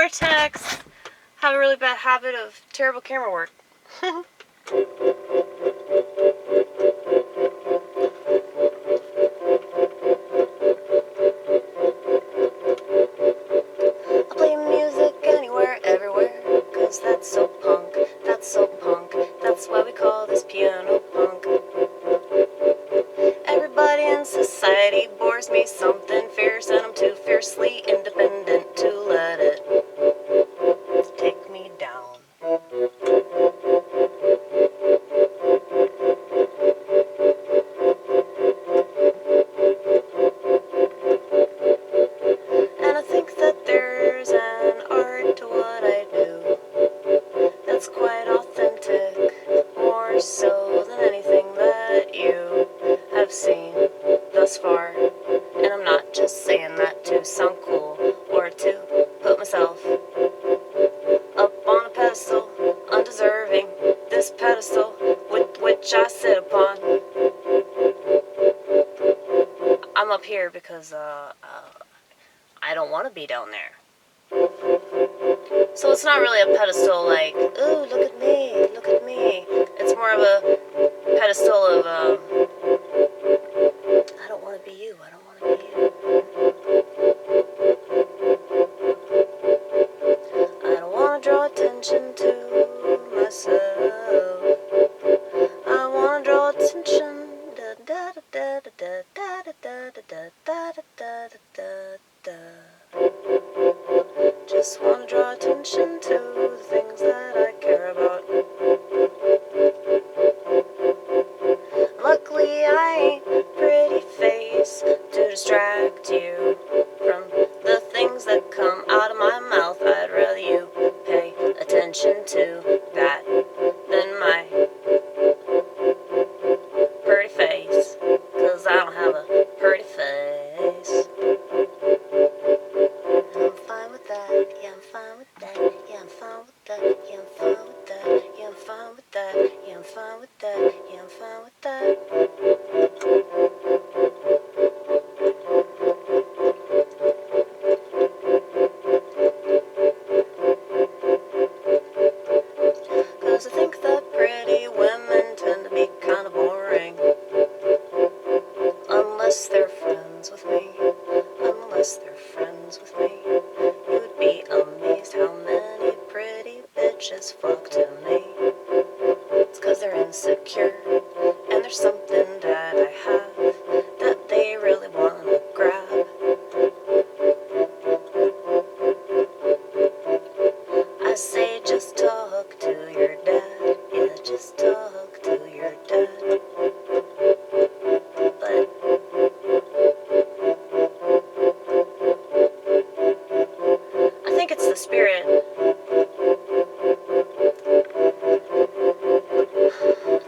architects have a really bad habit of terrible camera work. I'll play music anywhere, everywhere, 'cause that's so punk, that's so punk, that's why we call this piano punk. Everybody in society bores me something fierce, and I'm too fiercely independent to let it take me down. And I think that there's an art to what I do that's quite authentic, more so than anything that you have seen thus far. And I'm not just saying that to sound cool or to put myself up on a pedestal, undeserving this pedestal with which I sit upon. I'm up here because I don't want to be down there. So it's not really a pedestal like, ooh, look at me, look at me. It's more of a pedestal of, I don't want to be you, I don't want to be you. I don't want to draw attention to myself. I want to draw attention. Da da da da da da da da da da da da da. Just want to draw attention to the things that I care about. Luckily, I ain't pretty face to distract you from the things that come out of my mouth. I'd rather you pay attention to that than my pretty face, 'cause I don't have a pretty face. I'm fine with that, yeah, I'm fine with that, yeah, I'm fine with that, yeah, I'm fine with that, yeah, I'm fine with that, yeah, I'm fine with that, yeah, I'm fine with that. Cause I think that pretty women tend to be kind of boring, unless they're friends with me, unless they're friends with me. You'd be amazed how many pretty bitches flock to me. It's 'cause they're insecure, and there's something that I have that they really want to grab. I say just talk to your dad, yeah, just talk to your dad. But I think it's the spirit.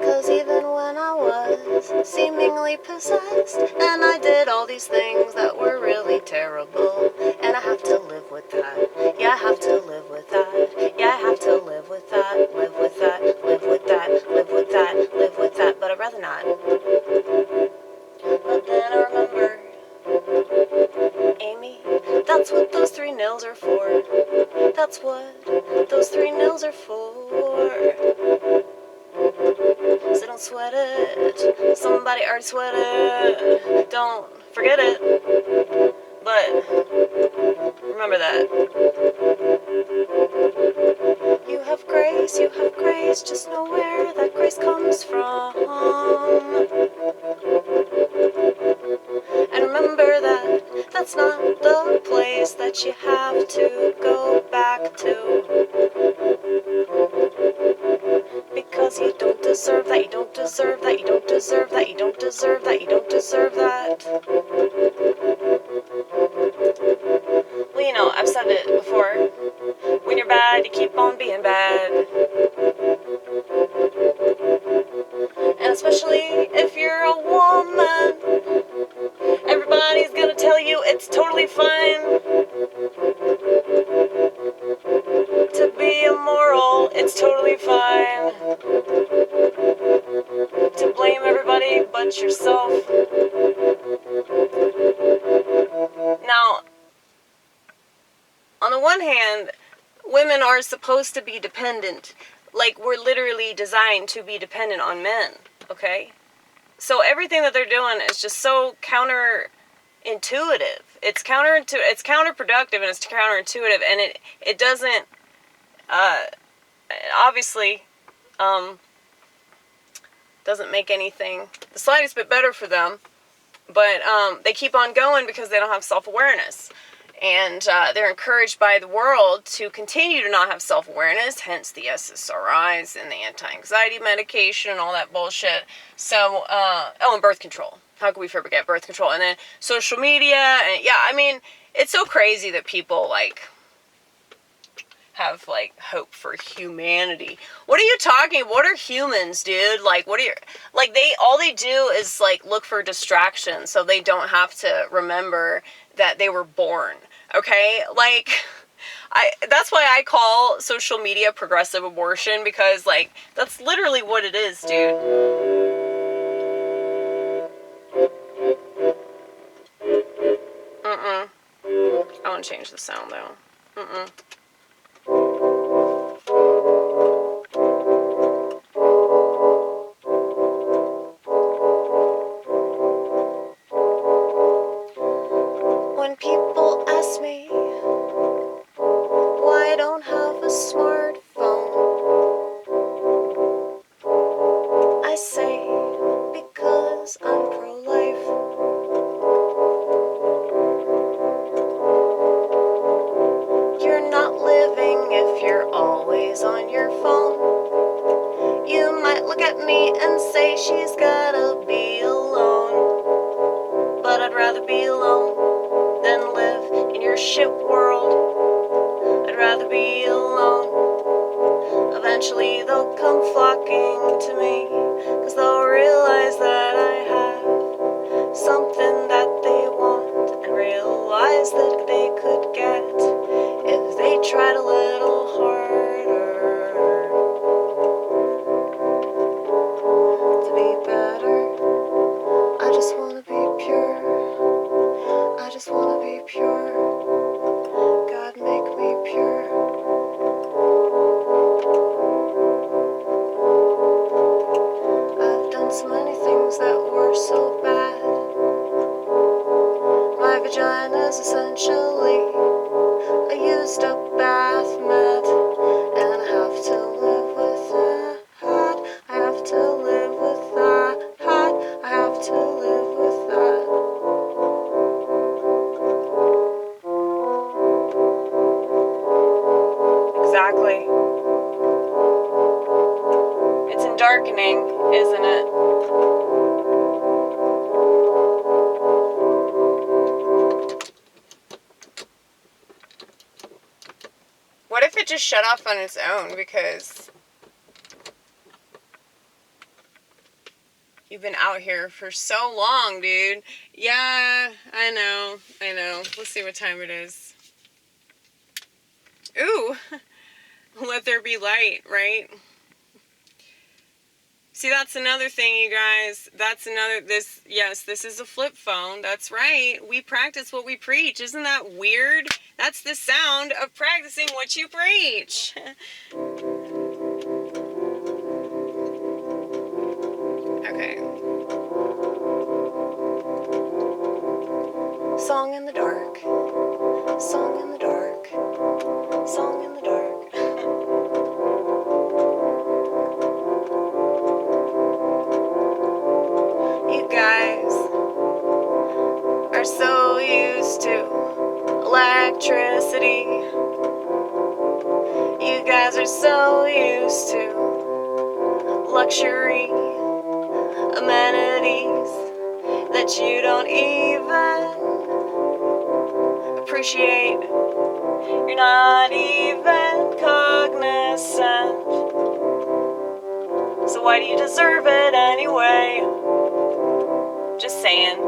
'Cause even when I was seemingly possessed, and I did all these things that were really terrible, and I have to live with that. Yeah, I have to live with that. Yeah, I have to live with that. Live with that. Live with that. Live with that. Live with that. But I'd rather not. But then I remember, Amy, that's what those 3 nails are for. That's what those 3 nails are for. So don't sweat it. Somebody already sweat it. Don't forget it. But remember that. You have grace, just know where that grace comes from. And remember that that's not the place that you have to go back to. Because you don't deserve that, you don't deserve that, you don't deserve that, you don't deserve that, you don't deserve that. Well, you know, I've said it before. When you're bad, you keep on being bad. And especially if you're a woman, everybody's gonna tell you it's totally fine to be immoral. It's totally fine to blame everybody but yourself. Now, on the one hand, women are supposed to be dependent. Like, we're literally designed to be dependent on men, okay? So everything that they're doing is just so counterintuitive. It's counterproductive, and it's counterintuitive, and it doesn't, obviously, doesn't make anything the slightest bit better for them. But they keep on going because they don't have self-awareness. And they're encouraged by the world to continue to not have self-awareness, hence the SSRIs and the anti-anxiety medication and all that bullshit. So, and birth control. How could we forget birth control? And then social media, and yeah, I mean, it's so crazy that people, like, have, like, hope for humanity. What are you talking? What are humans, dude? Like, what are you, like, all they do is, like, look for distraction so they don't have to remember that they were born, okay? Like, that's why I call social media progressive abortion, because, like, that's literally what it is, dude. I want to change the sound, though. When people ask me why I don't have a smartphone, I say because I'm pro-life. You're not living if you're always on your phone. You might look at me and say she's gotta be alone, but I'd rather be alone than live in your shit world. I'd rather be alone. Eventually they'll come flocking to me, 'cause they'll realize that I have something that they want, and realize that they could get if they tried a little harder to be better. I just wanna be pure. I just wanna be pure. God, make me pure. I've done so many things that were so bad. My vagina's essentially a used up bath mat, and I have to live with that. I have to live with that. I have to live with that. Exactly. It's darkening, isn't it? What if it just shut off on its own because you've been out here for so long, dude? Yeah, I know. Let's see what time it is. Ooh, let there be light, right? See, that's another thing, you guys. Yes, this is a flip phone. That's right. We practice what we preach. Isn't that weird? That's the sound of practicing what you preach. Okay. Song in the dark. Song in the dark. Song in the dark. You guys are so used to electricity. You guys are so used to luxury amenities that you don't even appreciate. You're not even cognizant. So why do you deserve it anyway? Just saying.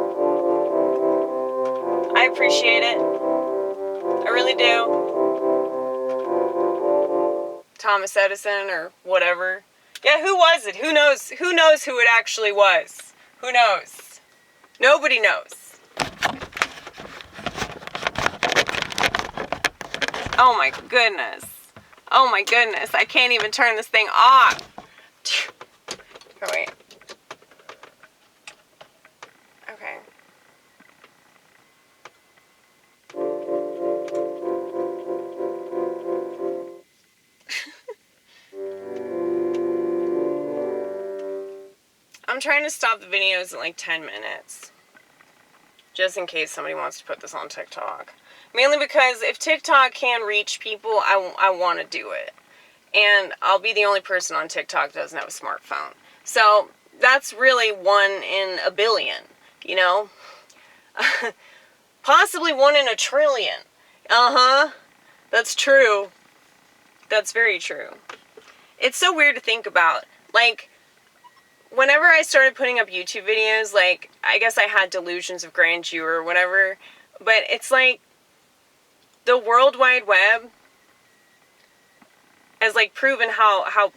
I appreciate it. I really do. Thomas Edison or whatever. Yeah, who was it? Who knows? Who knows who it actually was? Who knows? Nobody knows. Oh my goodness. Oh my goodness, I can't even turn this thing off. Oh, wait. Okay. I'm trying to stop the videos in like 10 minutes. Just in case somebody wants to put this on TikTok. Mainly because if TikTok can reach people, I want to do it. And I'll be the only person on TikTok that doesn't have a smartphone. So that's really 1 in a billion, you know? Possibly 1 in a trillion. Uh-huh. That's true. That's very true. It's so weird to think about. Like, whenever I started putting up YouTube videos, like, I guess I had delusions of grandeur or whatever, but it's like, the World Wide Web has, like, proven how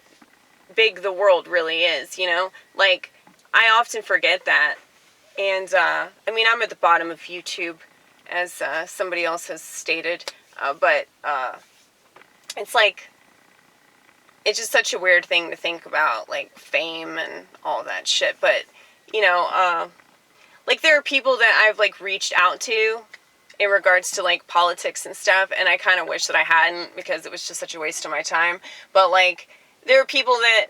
big the world really is, you know? Like, I often forget that, and, I mean, I'm at the bottom of YouTube, as, somebody else has stated, but, it's like, it's just such a weird thing to think about, like, fame and all that shit, but, you know, like, there are people that I've, like, reached out to in regards to, like, politics and stuff, and I kind of wish that I hadn't, because it was just such a waste of my time, but, like, there are people that,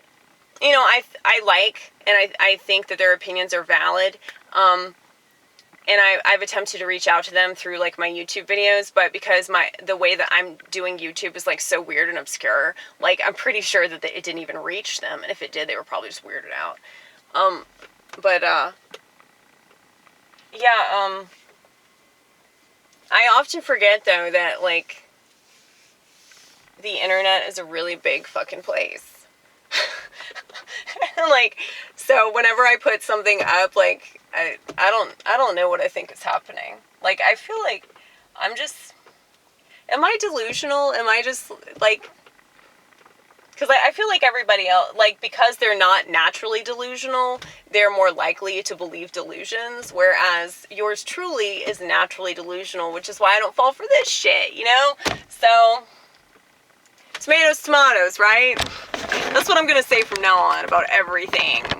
you know, I like, and I think that their opinions are valid, and I've attempted to reach out to them through, like, my YouTube videos, but because the way that I'm doing YouTube is, like, so weird and obscure, like, I'm pretty sure that it didn't even reach them, and if it did, they were probably just weirded out. But, yeah, I often forget, though, that, like, the internet is a really big fucking place. Like, so whenever I put something up, like, I don't know what I think is happening. Like, I feel like am I delusional? Am I just, like, because I feel like everybody else, like, because they're not naturally delusional, they're more likely to believe delusions, whereas yours truly is naturally delusional, which is why I don't fall for this shit, you know? So, tomatoes, tomatoes, right? That's what I'm gonna say from now on about everything.